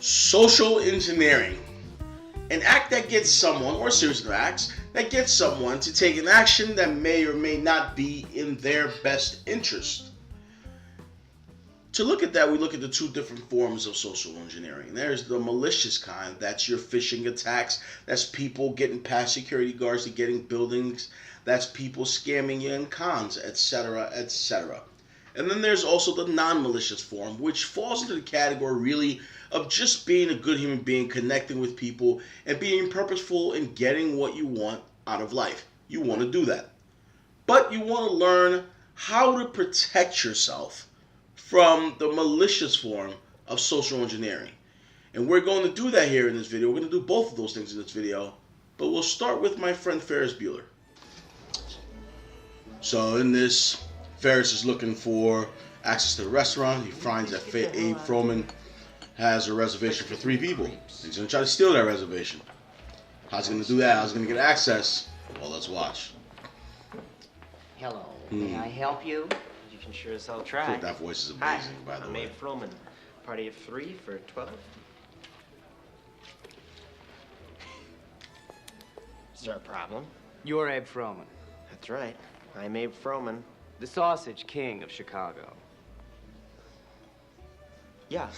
Social engineering. An act that gets someone, or a series of acts, that gets someone to take an action that may or may not be in their best interest. To look at that, we look at the two different forms of social engineering. There's the malicious kind, that's your phishing attacks, that's people getting past security guards to getting buildings, that's people scamming you in cons, etc., etc. And then there's also the non-malicious form, which falls into the category really of just being a good human being, connecting with people, and being purposeful in getting what you want out of life. You want to do that. But you want to learn how to protect yourself from the malicious form of social engineering. And we're going to do that here in this video. We're going to do both of those things in this video. But we'll start with my friend Ferris Bueller. So in this, Ferris is looking for access to the restaurant. He finds that Abe Froman has a reservation for 3 people. He's going to try to steal that reservation. How's he going to do that? How's he going to get access? Well, let's watch. Hello, may I help you? You can sure as hell try. That voice is amazing, by the I'm way. Abe Froman. Party of 3 for 12. Is there a problem? You're Abe Froman, That's right. I'm Abe Froman. the Sausage King of Chicago. Yeah,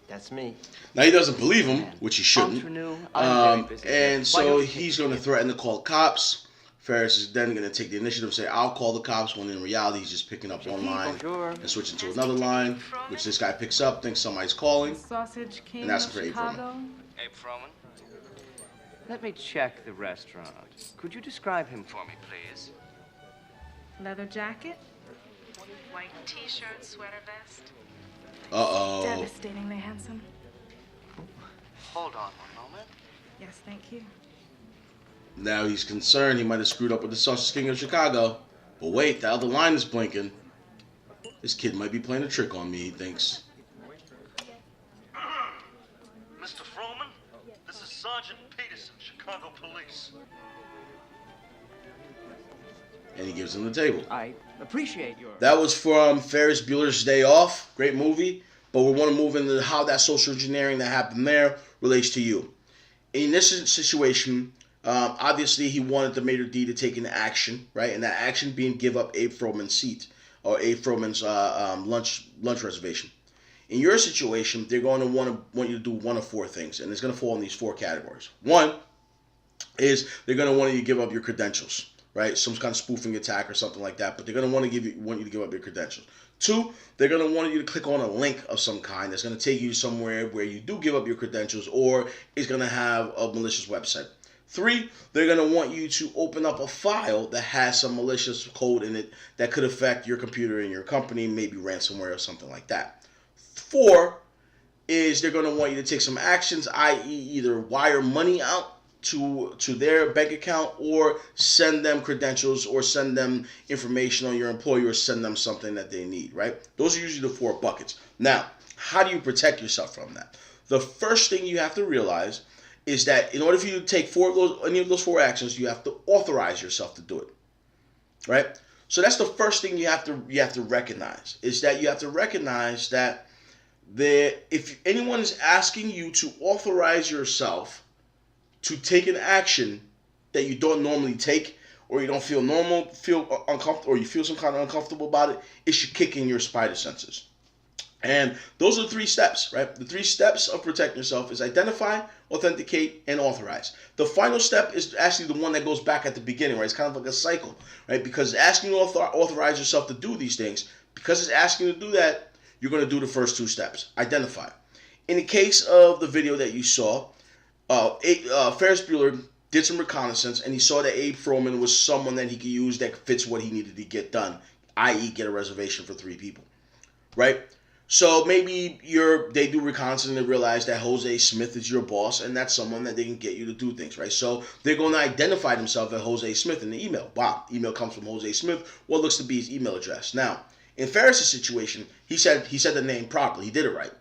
that's me. Now, he doesn't believe him, which he shouldn't. Entre-nous, I'm very busy. And Why so don't you he's take going to threaten to call cops. Ferris is then going to take the initiative and say, I'll call the cops, when in reality he's just picking up one line Bonjour. and switching to another line, which this guy picks up, thinks somebody's calling. Sausage King And that's of for Abe Chicago. Abe Froman? Let me check the restaurant. Could you describe him for me, please? Leather jacket. White t-shirt, sweater vest. Uh-oh. Devastatingly handsome. Hold on one moment. Yes, thank you. Now he's concerned he might have screwed up with the Sausage King of Chicago. But wait, the other line is blinking. This kid might be playing a trick on me, he thinks. Mr. Froman, this is Sergeant Peterson, Chicago Police. And he gives him the table. I appreciate your... That was from Ferris Bueller's Day Off. Great movie. But we want to move into how that social engineering that happened there relates to you. In this situation, obviously he wanted the maitre d' to take an action, right? And that action being give up Abe Froman's seat, or Abe Froman's lunch reservation. In your situation, they're going to want you to do one of 4 things, and it's going to fall in these 4 categories. One is they're going to want you to give up your credentials, right? Some kind of spoofing attack or something like that, but they're going to want you to give up your credentials. 2, they're going to want you to click on a link of some kind that's going to take you somewhere where you do give up your credentials, or is going to have a malicious website. 3, they're going to want you to open up a file that has some malicious code in it that could affect your computer in your company, maybe ransomware or something like that. 4 is they're going to want you to take some actions, i.e. either wire money out to their bank account, or send them credentials, or send them information on your employee, or send them something that they need, right? Those are usually the 4 buckets. Now, how do you protect yourself from that? The first thing you have to realize is that in order for you to take any of those 4 actions, you have to authorize yourself to do it, right? So that's the first thing you have to recognize, is that you have to recognize that if anyone is asking you to authorize yourself to take an action that you don't normally take, or you don't feel uncomfortable, or you feel some kind of uncomfortable about it, it should kick in your spider senses. And those are the 3 steps, right? The 3 steps of protecting yourself is identify, authenticate, and authorize. The final step is actually the one that goes back at the beginning, right? It's kind of like a cycle, right? Because asking you to authorize yourself to do these things, because it's asking you to do that, you're going to do the first 2 steps. Identify. In the case of the video that you saw, Ferris Bueller did some reconnaissance, and he saw that Abe Froman was someone that he could use that fits what he needed to get done, i.e. get a reservation for 3 people, right? So maybe they do reconnaissance and they realize that Jose Smith is your boss, and that's someone that they can get you to do things, right? So they're going to identify themselves as Jose Smith in the email. Wow, email comes from Jose Smith. What looks to be his email address. Now, in Ferris' situation, he said the name properly. He did it right.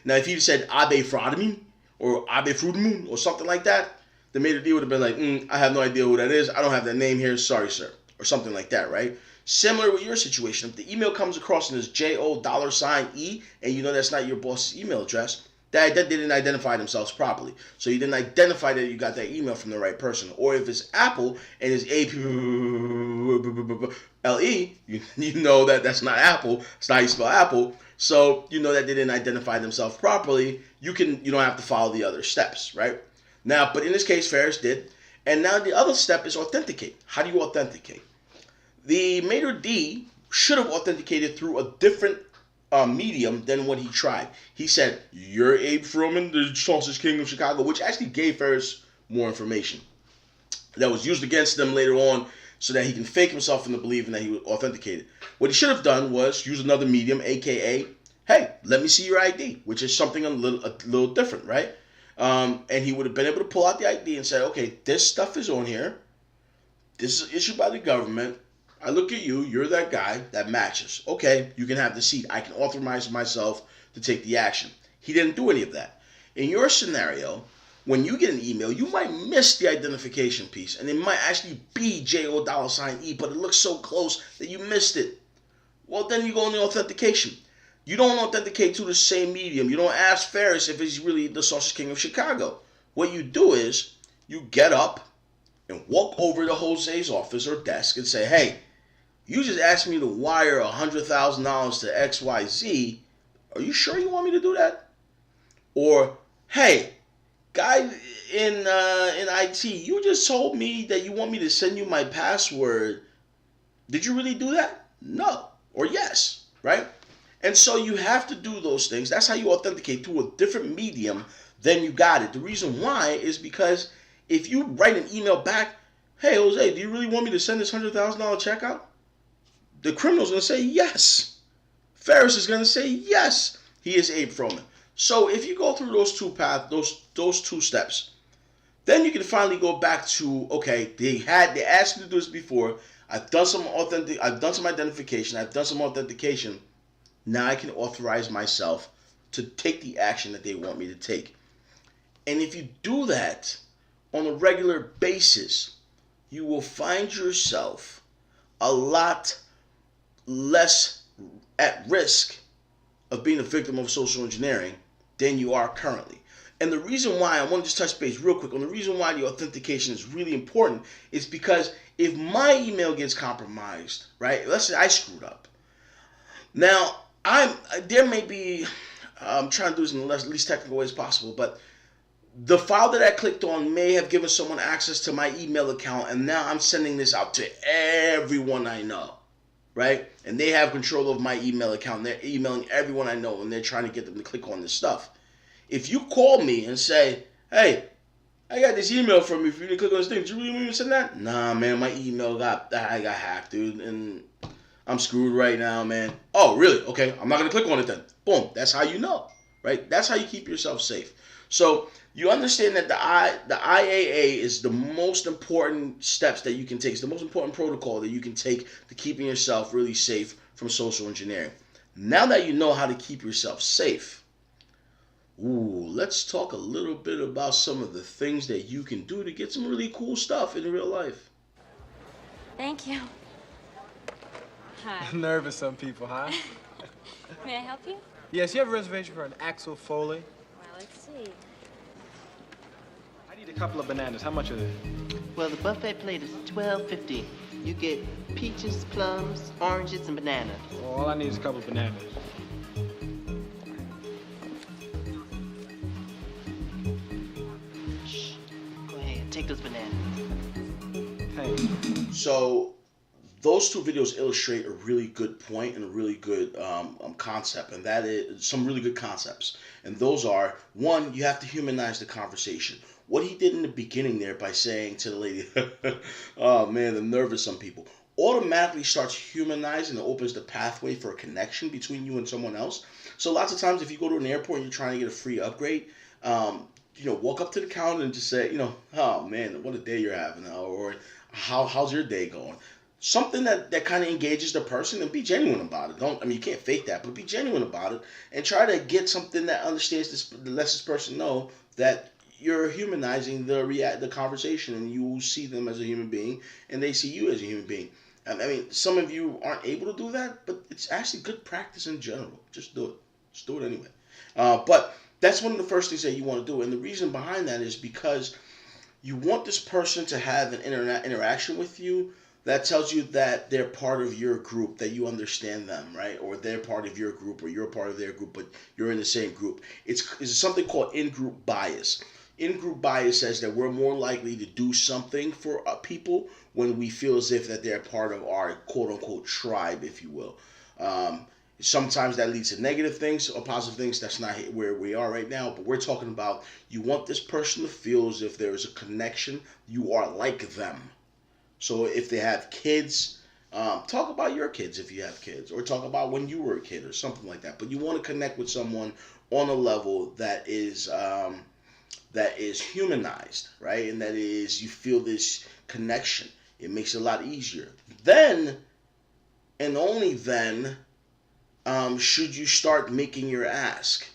Now, if he said Abe Froman or Abe Frudemoon or something like that, the maitre d' would have been like, I have no idea who that is. I don't have that name here. Sorry, sir. Or something like that, right? Similar with your situation. If the email comes across and there's JO $E and you know that's not your boss's email address, that didn't identify themselves properly. So you didn't identify that you got that email from the right person. Or if it's Apple and it's A-P-L-E, you know that that's not Apple. It's not how you spell Apple. So you know that they didn't identify themselves properly. You don't have to follow the other steps, right? Now, but in this case, Ferris did. And now the other step is authenticate. How do you authenticate? The Maitre D should have authenticated through a different medium than what he tried. He said, "You're Abe Froman, the Sausage King of Chicago," which actually gave Ferris more information that was used against them later on so that he can fake himself into believing that he was authenticated. What he should have done was use another medium, aka, "Hey, let me see your ID," which is something a little different, right? And he would have been able to pull out the ID and say, "Okay, this stuff is on here. This is issued by the government. I look at you, you're that guy, that matches. Okay, you can have the seat. I can authorize myself to take the action." He didn't do any of that. In your scenario, when you get an email, you might miss the identification piece, and it might actually be JO$E, but it looks so close that you missed it. Well, then you go on the authentication. You don't authenticate to the same medium. You don't ask Ferris if he's really the Sausage King of Chicago. What you do is you get up and walk over to Jose's office or desk and say, "Hey, you just asked me to wire $100,000 to XYZ. Are you sure you want me to do that?" Or, "Hey, guy in IT, you just told me that you want me to send you my password. Did you really do that?" No. Or yes, right? And so you have to do those things. That's how you authenticate through a different medium than you got it. The reason why is because if you write an email back, "Hey, Jose, do you really want me to send this $100,000 check out?" The criminal's going to say yes. Ferris is going to say yes. He is Abe Froman. So if you go through those two paths, those two steps, then you can finally go back to, okay, they asked me to do this before. I've done some identification. I've done some authentication. Now I can authorize myself to take the action that they want me to take. And if you do that on a regular basis, you will find yourself a lot less at risk of being a victim of social engineering than you are currently. And the reason why, I want to just touch base real quick on the reason why the authentication is really important is because if my email gets compromised, right, let's say I screwed up. Now, I'm trying to do this in the least technical way as possible, but the file that I clicked on may have given someone access to my email account, and now I'm sending this out to everyone I know, right? And they have control of my email account. They're emailing everyone I know, and they're trying to get them to click on this stuff. If you call me and say, "Hey, I got this email from you. If you didn't click on this thing, did you really want me to send that?" "Nah, man, my email got hacked, dude, and I'm screwed right now, man." "Oh, really? Okay, I'm not gonna click on it then." Boom. That's how you know, right? That's how you keep yourself safe. So you understand that the IAA is the most important steps that you can take. It's the most important protocol that you can take to keeping yourself really safe from social engineering. Now that you know how to keep yourself safe, let's talk a little bit about some of the things that you can do to get some really cool stuff in real life. Thank you. Hi. Nervous, some people, huh? May I help you? Yes, you have a reservation for an Axel Foley? Well, let's see. I need a couple of bananas. How much are they? Well, the buffet plate is $12.50. You get peaches, plums, oranges, and bananas. Well, all I need is a couple of bananas. Shh. Go ahead, take those bananas. Thanks. So those two videos illustrate a really good point and a really good concept, and that is some really good concepts. And those are, one, you have to humanize the conversation. What he did in the beginning there by saying to the lady, "Oh man, the nerve of some people," automatically starts humanizing and opens the pathway for a connection between you and someone else. So lots of times if you go to an airport and you're trying to get a free upgrade, walk up to the counter and just say, "Oh man, what a day you're having," or how's your day going? Something that kind of engages the person, and be genuine about it. You can't fake that, but be genuine about it and try to get something that understands lets this person know that you're humanizing the conversation, and you see them as a human being and they see you as a human being. Some of you aren't able to do that, but it's actually good practice in general. Just do it. Just do it anyway. But That's one of the first things that you want to do. And the reason behind that is because you want this person to have an interaction with you that tells you that they're part of your group, that you understand them, right? Or they're part of your group, or you're part of their group, but you're in the same group. It's something called in-group bias. In-group bias says that we're more likely to do something for people when we feel as if that they're part of our quote-unquote tribe, if you will. Sometimes that leads to negative things or positive things. That's not where we are right now. But we're talking about you want this person to feel as if there is a connection. You are like them. So if they have kids, talk about your kids if you have kids. Or talk about when you were a kid or something like that. But you want to connect with someone on a level that is humanized, right? And that is, you feel this connection. It makes it a lot easier. Then, and only then, should you start making your ask.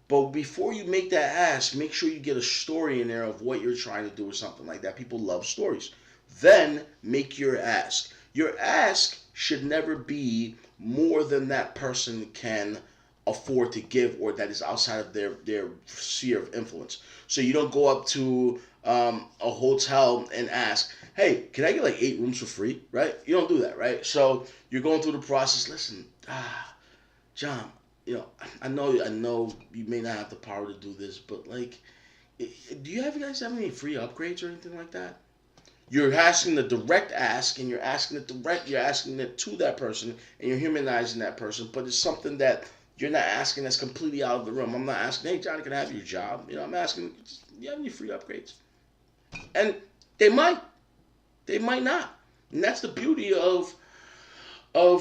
But before you make that ask, make sure you get a story in there of what you're trying to do or something like that. People love stories. Then make your ask. Your ask should never be more than that person can afford to give, or that is outside of their sphere of influence. So you don't go up to a hotel and ask, hey, can I get like 8 rooms for free, right? You don't do that, right? So you're going through the process. Listen, John, I know you may not have the power to do this, but like, do you guys have any free upgrades or anything like that? You're asking the direct ask, and you're asking it to that person, and you're humanizing that person, but it's something that you're not asking that's completely out of the room. I'm not asking, hey, Johnny, can I have your job? I'm asking, do you have any free upgrades? And they might not. And that's the beauty of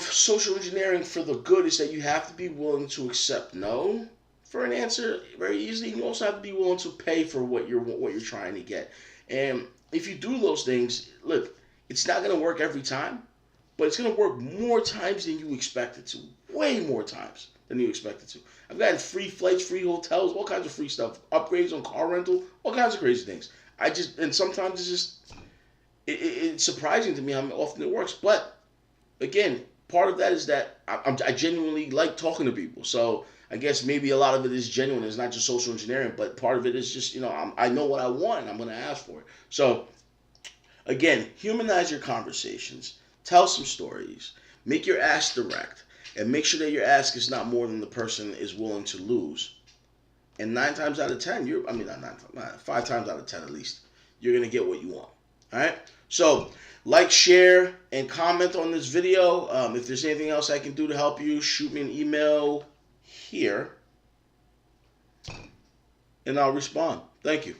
social engineering for the good, is that you have to be willing to accept no for an answer very easily. You also have to be willing to pay for what you're trying to get. And if you do those things, look, it's not going to work every time, but it's going to work more times than you expect it to. Way more times than you expect it to. I've gotten free flights, free hotels, all kinds of free stuff, upgrades on car rental, all kinds of crazy things. And sometimes it's just, it's surprising to me how often it works. But again, part of that is that I genuinely like talking to people. So I guess maybe a lot of it is genuine. It's not just social engineering, but part of it is just, I know what I want, and I'm going to ask for it. So again, humanize your conversations. Tell some stories. Make your ask direct. And make sure that your ask is not more than the person is willing to lose. And 9 times out of 10, 5 times out of 10 at least, you're going to get what you want. All right? So like, share, and comment on this video. If there's anything else I can do to help you, shoot me an email here, and I'll respond. Thank you.